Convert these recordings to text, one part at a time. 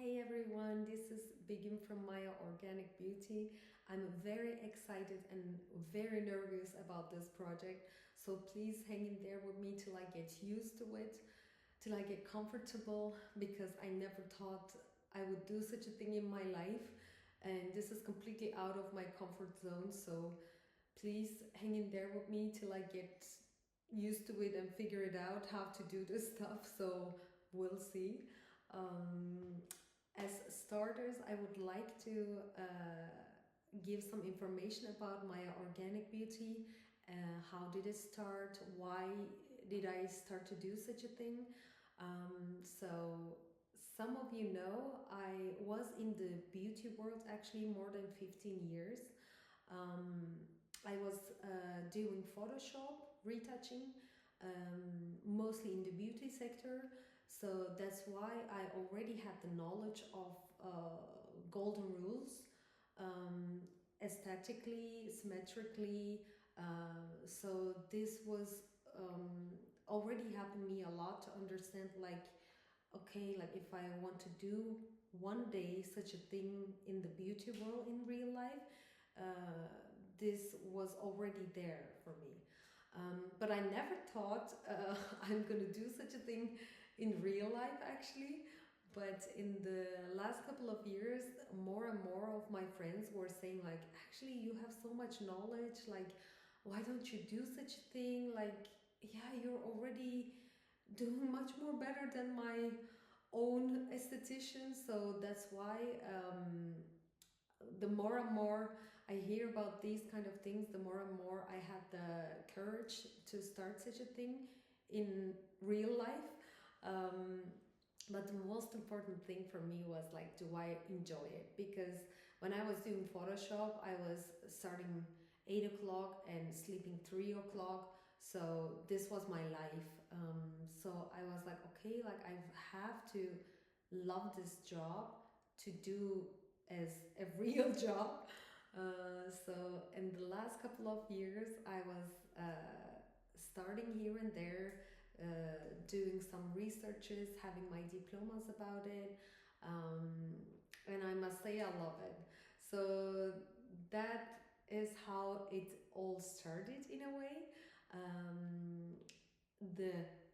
Hey everyone, this is Begüm from Maya Organic Beauty. I'm very excited and very nervous about this project, so please hang in there with me till I get used to it, till I get comfortable, because I never thought I would do such a thing in my life, and this is completely out of my comfort zone. So please hang in there with me till I get used to it and figure it out how to do this stuff. So we'll see. Um, as starters, I would like to give some information about my organic beauty. How did it start? Why did I start to do such a thing? So some of you know I was in the beauty world actually more than 15 years. Um, I was doing Photoshop, retouching, mostly in the beauty sector. So that's why I already had the knowledge of golden rules, aesthetically, symmetrically. So this was already helping me a lot to understand, like, okay, like if I want to do one day such a thing in the beauty world in real life, this was already there for me. But I never thought I'm gonna do such a thing in real life actually. But in the last couple of years, more and more of my friends were saying, like, actually you have so much knowledge, like why don't you do such a thing? Like, yeah, you're already doing much more better than my own esthetician. So that's why the more and more I hear about these kind of things, the more and more I had the courage to start such a thing in real life. But the most important thing for me was, like, do I enjoy it? Because when I was doing Photoshop, I was starting 8 o'clock and sleeping 3 o'clock. So this was my life. So I was like, okay, like I have to love this job to do as a real job. So in the last couple of years, I was starting here and there, doing some researches, having my diplomas about it, and I must say I love it. So that is how it all started in a way. Um, the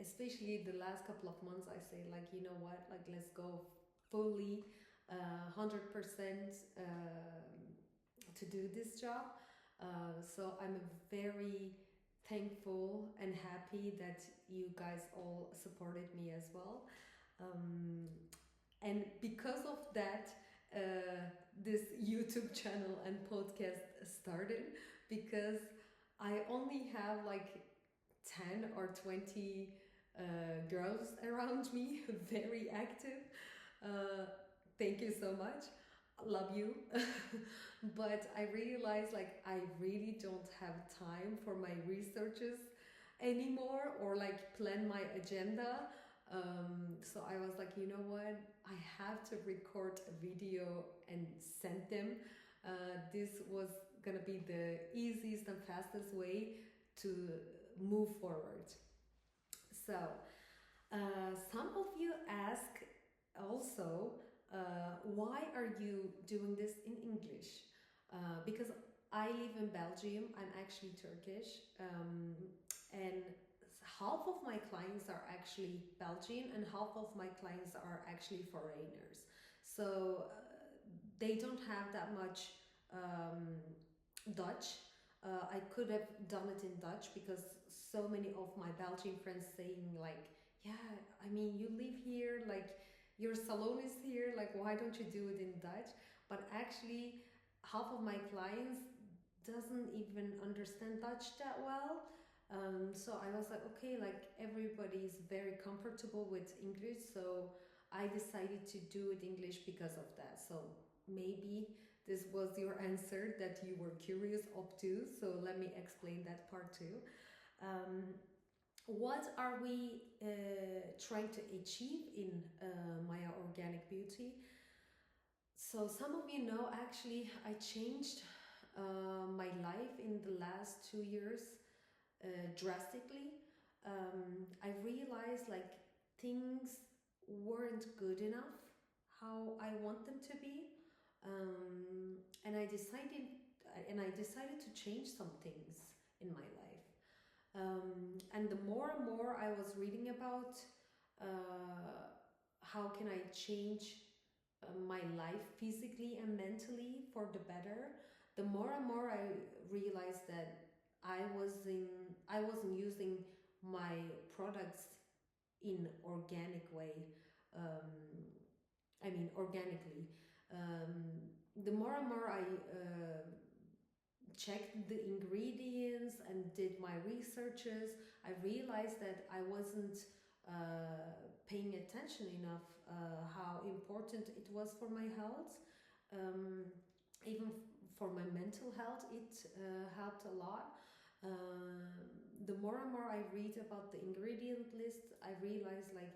Especially the last couple of months, I say, like, you know what, like let's go fully 100% to do this job. So I'm very thankful and happy that you guys all supported me as well. Um, and because of that, this YouTube channel and podcast started, because I only have like 10 or 20 girls around me, very active. Uh, Thank you so much. Love you. But I realized, like, I really don't have time for my researches anymore, or like plan my agenda. So I was like, you know what? I have to record a video and send them. This was gonna be the easiest and fastest way to move forward. So some of you ask also, why are you doing this in English? Because I live in Belgium, I'm actually Turkish, and half of my clients are actually Belgian and half of my clients are actually foreigners. So they don't have that much Dutch. I could have done it in Dutch, because so many of my Belgian friends saying, like, yeah, I mean, you live here, like your salon is here, like why don't you do it in Dutch? But actually half of my clients doesn't even understand Dutch that well. So I was like, okay, like everybody is very comfortable with English, so I decided to do it English because of that. So maybe this was your answer that you were curious up to, so let me explain that part too. What are we trying to achieve in Maya Organic Beauty? So some of you know, actually I changed my life in the last 2 years drastically. I realized, like, things weren't good enough how I want them to be. And I decided to change some things in my life. And the more and more I was reading about how can I change my life physically and mentally for the better, the more and more I realized that I wasn't using my products in organic way. Um, I mean organically. The more and more I checked the ingredients and did my researches, I realized that I wasn't paying attention enough how important it was for my health. Um, Even for my mental health, it helped a lot. The more and more I read about the ingredient list, I realize like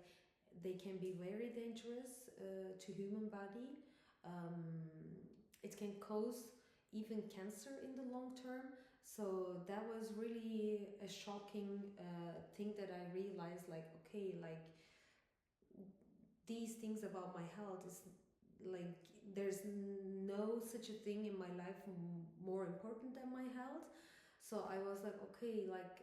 they can be very dangerous to human body. Um, it can cause even cancer in the long term. So that was really a shocking thing that I realized. Like, okay, like these things about my health is like there's no such a thing in my life more important than my health. So I was like, okay, like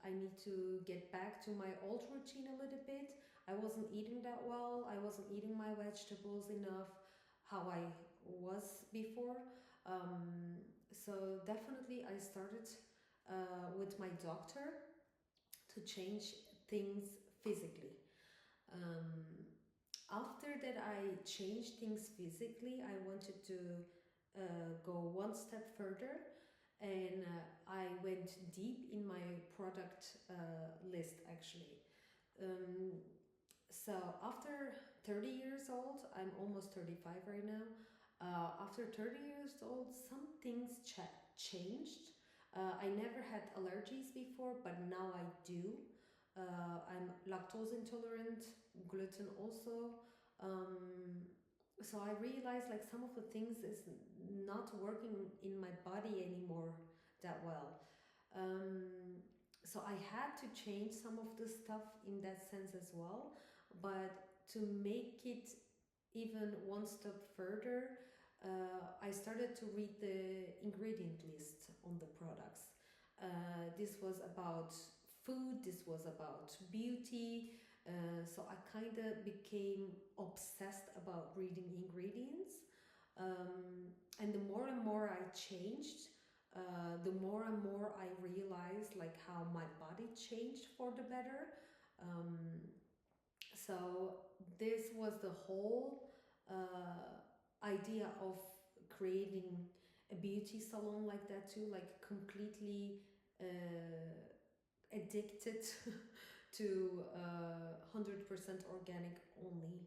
I need to get back to my old routine a little bit. I wasn't eating that well. I wasn't eating my vegetables enough how I was before. So definitely I started with my doctor to change things physically. Um, After that, I changed things physically. I wanted to go one step further, and I went deep in my product list actually. Um, so after 30 years old, I'm almost 35 right now. After 30 years old, some things changed. I never had allergies before, but now I do. I'm lactose intolerant, gluten also. Um, so I realized like some of the things is not working in my body anymore that well. Um, so I had to change some of the stuff in that sense as well. But to make it even one step further, I started to read the ingredient list on the products. This was about food, this was about beauty. So I kind of became obsessed about reading ingredients. And the more and more I changed, the more and more I realized like how my body changed for the better. Um, so this was the whole idea of creating a beauty salon like that too, like completely addicted to 100% organic only.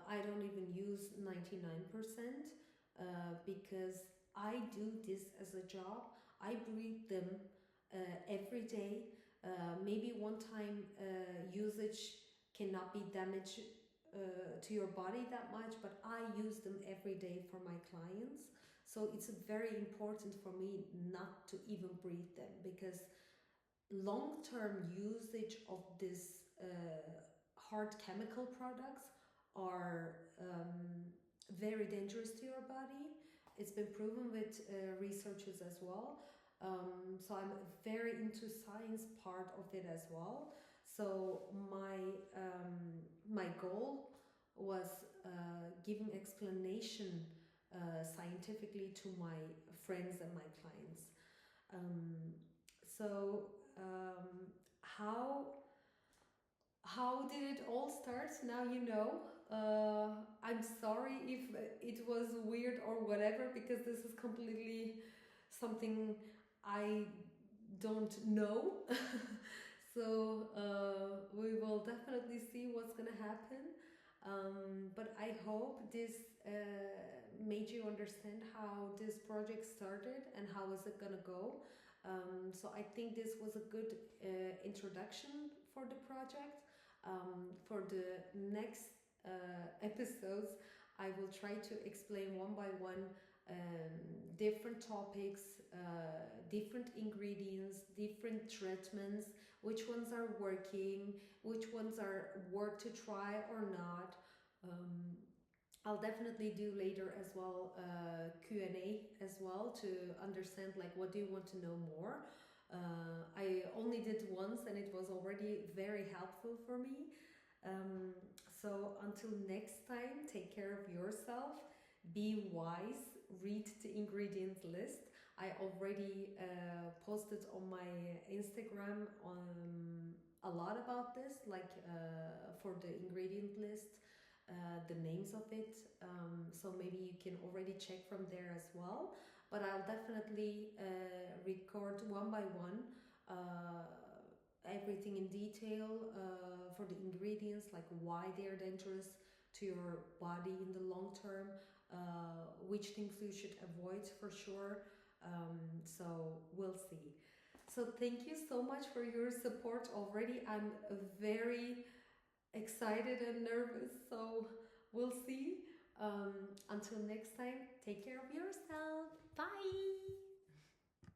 I don't even use 99% because I do this as a job. I breed them every day. Maybe one time usage cannot be damaged to your body that much, but I use them every day for my clients. So it's very important for me not to even breed them because long-term usage of these hard chemical products are very dangerous to your body. It's been proven with researchers as well. So I'm very into science part of it as well. So my goal was giving explanation scientifically to my friends and my clients. Um, so how did it all start? Now you know. I'm sorry if it was weird or whatever, because this is completely something I don't know. So we will definitely see what's gonna happen. But I hope this made you understand how this project started and how is it gonna go. So I think this was a good introduction for the project. For the next episodes, I will try to explain one by one different topics, different ingredients, different treatments, which ones are working, which ones are worth to try or not. I'll definitely do later as well Q&A as well to understand like what do you want to know more. I only did once and it was already very helpful for me. Um, so until next time, take care of yourself, be wise, read the ingredients list. I already posted on my Instagram a lot about this, like for the ingredient list, the names of it. So maybe you can already check from there as well. But I'll definitely record one by one everything in detail for the ingredients, like why they are dangerous to your body in the long term, which things you should avoid for sure. So we'll see. So thank you so much for your support already. I'm very excited and nervous. So we'll see. Until next time, take care of yourself. Bye.